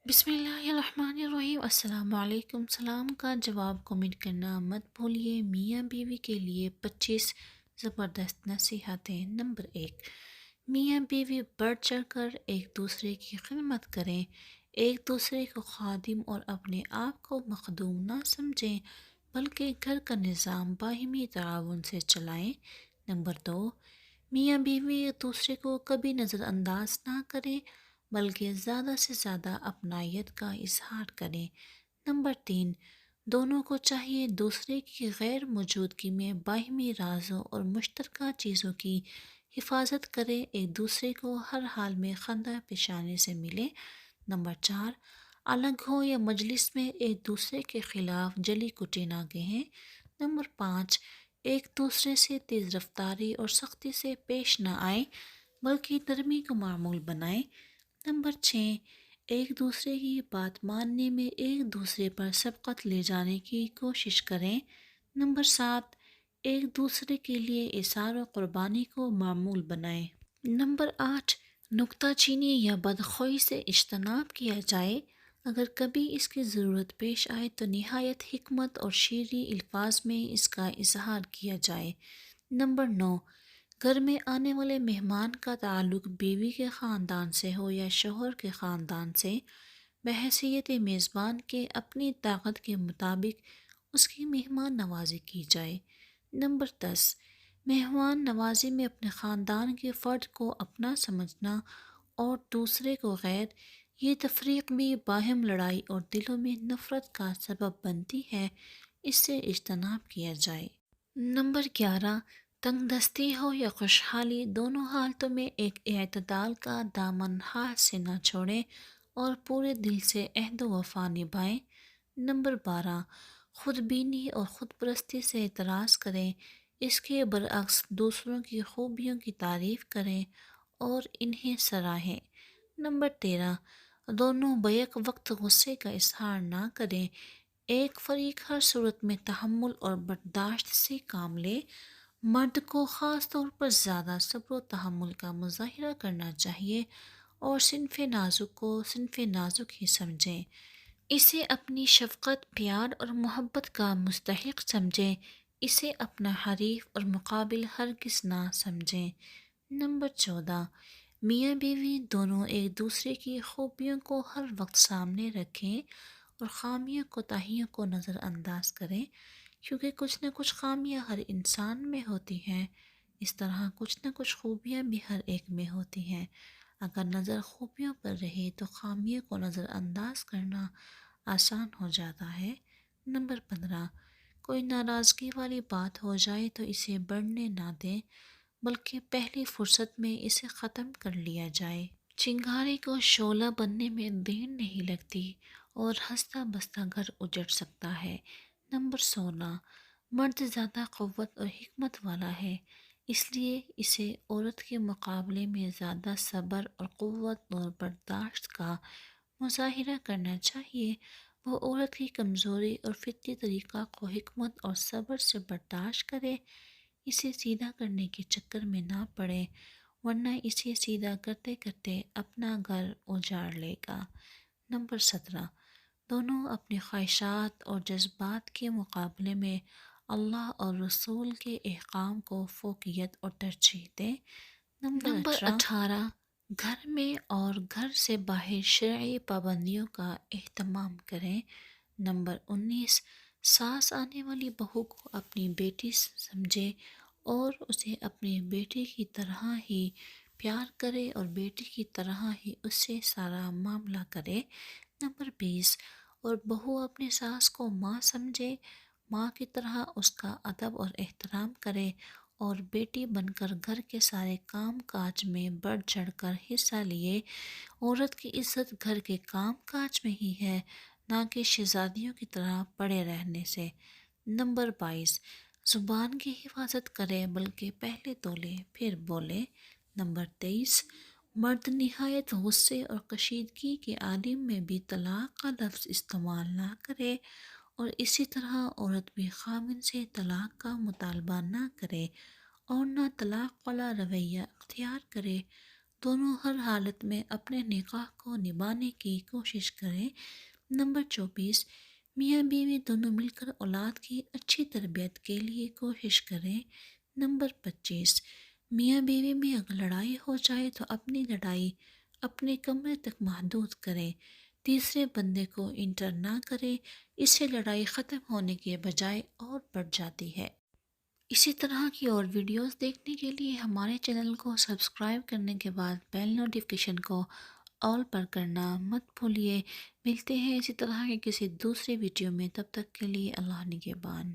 بسم اللہ الرحمن الرحیم۔ السلام علیکم۔ سلام کا جواب کمنٹ کرنا مت بھولیے۔ میاں بیوی کے لیے 25 زبردست نصیحتیں۔ نمبر 1، میاں بیوی بڑھ چڑھ کر ایک دوسرے کی خدمت کریں، ایک دوسرے کو خادم اور اپنے آپ کو مخدوم نہ سمجھیں، بلکہ گھر کا نظام باہمی تعاون سے چلائیں۔ نمبر 2، میاں بیوی ایک دوسرے کو کبھی نظر انداز نہ کریں، بلکہ زیادہ سے زیادہ اپنائیت کا اظہار کریں۔ نمبر 3، دونوں کو چاہیے دوسرے کی غیر موجودگی میں باہمی رازوں اور مشترکہ چیزوں کی حفاظت کریں، ایک دوسرے کو ہر حال میں خندہ پیشانی سے ملیں۔ نمبر 4، الگ ہوں یا مجلس میں ایک دوسرے کے خلاف جلی کٹی نہ کہیں۔ نمبر 5، ایک دوسرے سے تیز رفتاری اور سختی سے پیش نہ آئیں، بلکہ نرمی کو معمول بنائیں۔ نمبر 6، ایک دوسرے کی بات ماننے میں ایک دوسرے پر سبقت لے جانے کی کوشش کریں۔ نمبر 7، ایک دوسرے کے لیے ایثار و قربانی کو معمول بنائیں۔ نمبر 8، نکتہ چینی یا بدخوئی سے اجتناب کیا جائے، اگر کبھی اس کی ضرورت پیش آئے تو نہایت حکمت اور شیریں الفاظ میں اس کا اظہار کیا جائے۔ نمبر 9، گھر میں آنے والے مہمان کا تعلق بیوی کے خاندان سے ہو یا شوہر کے خاندان سے، بحیثیت میزبان کے اپنی طاقت کے مطابق اس کی مہمان نوازی کی جائے۔ نمبر 10، مہمان نوازی میں اپنے خاندان کے فرد کو اپنا سمجھنا اور دوسرے کو غیر، یہ تفریق بھی باہم لڑائی اور دلوں میں نفرت کا سبب بنتی ہے، اس سے اجتناب کیا جائے۔ نمبر 11، تنگ دستی ہو یا خوشحالی، دونوں حالتوں میں ایک اعتدال کا دامن ہاتھ سے نہ چھوڑیں اور پورے دل سے عہد و وفا نبھائیں۔ نمبر 12، خود بینی اور خود پرستی سے اعتراض کریں، اس کے برعکس دوسروں کی خوبیوں کی تعریف کریں اور انہیں سراہیں۔ نمبر 13، دونوں بیک وقت غصے کا اظہار نہ کریں، ایک فریق ہر صورت میں تحمل اور برداشت سے کام لے۔ مرد کو خاص طور پر زیادہ صبر و تحمل کا مظاہرہ کرنا چاہیے اور صنف نازک کو صنف نازک ہی سمجھیں، اسے اپنی شفقت، پیار اور محبت کا مستحق سمجھیں، اسے اپنا حریف اور مقابل ہرگز نہ سمجھیں۔ نمبر 14، میاں بیوی دونوں ایک دوسرے کی خوبیوں کو ہر وقت سامنے رکھیں اور خامیوں کوتاہیوں کو نظر انداز کریں، کیونکہ کچھ نہ کچھ خامیاں ہر انسان میں ہوتی ہیں، اس طرح کچھ نہ کچھ خوبیاں بھی ہر ایک میں ہوتی ہیں۔ اگر نظر خوبیوں پر رہے تو خامیوں کو نظر انداز کرنا آسان ہو جاتا ہے۔ نمبر 15، کوئی ناراضگی والی بات ہو جائے تو اسے بڑھنے نہ دیں، بلکہ پہلی فرصت میں اسے ختم کر لیا جائے۔ چنگاری کو شعلہ بننے میں دیر نہیں لگتی اور ہنستا بستا گھر اجڑ سکتا ہے۔ نمبر 16، مرد زیادہ قوت اور حکمت والا ہے، اس لیے اسے عورت کے مقابلے میں زیادہ صبر اور قوت اور برداشت کا مظاہرہ کرنا چاہیے۔ وہ عورت کی کمزوری اور فطری طریقہ کو حکمت اور صبر سے برداشت کرے، اسے سیدھا کرنے کے چکر میں نہ پڑے، ورنہ اسے سیدھا کرتے کرتے اپنا گھر اجاڑ لے گا۔ نمبر 17، دونوں اپنی خواہشات اور جذبات کے مقابلے میں اللہ اور رسول کے احکام کو فوقیت اور ترجیح دیں۔ نمبر 18، گھر میں اور گھر سے باہر شرعی پابندیوں کا اہتمام کریں۔ نمبر 19، ساس آنے والی بہو کو اپنی بیٹی سمجھے اور اسے اپنی بیٹی کی طرح ہی پیار کرے اور بیٹی کی طرح ہی اس سے سارا معاملہ کرے۔ نمبر 20، اور بہو اپنی ساس کو ماں سمجھے، ماں کی طرح اس کا ادب اور احترام کرے اور بیٹی بن کر گھر کے سارے کام کاج میں بڑھ چڑھ کر حصہ لیے۔ عورت کی عزت گھر کے کام کاج میں ہی ہے، نہ کہ شہزادیوں کی طرح پڑے رہنے سے۔ نمبر 22، زبان کی حفاظت کرے بلکہ پہلے تولے پھر بولے۔ نمبر 23، مرد نہایت غصے اور کشیدگی کے عالم میں بھی طلاق کا لفظ استعمال نہ کرے، اور اسی طرح عورت بھی خاوند سے طلاق کا مطالبہ نہ کرے اور نہ طلاق والا رویہ اختیار کرے۔ دونوں ہر حالت میں اپنے نکاح کو نبھانے کی کوشش کریں۔ نمبر 24، میاں بیوی دونوں مل کر اولاد کی اچھی تربیت کے لیے کوشش کریں۔ نمبر 25، میاں بیوی میں اگر لڑائی ہو جائے تو اپنی لڑائی اپنے کمرے تک محدود کریں، تیسرے بندے کو انٹر نہ کریں، اس سے لڑائی ختم ہونے کے بجائے اور بڑھ جاتی ہے۔ اسی طرح کی اور ویڈیوز دیکھنے کے لیے ہمارے چینل کو سبسکرائب کرنے کے بعد بیل نوٹیفیکیشن کو آل پر کرنا مت بھولیے۔ ملتے ہیں اسی طرح کے کسی دوسری ویڈیو میں، تب تک کے لیے اللہ نگہبان۔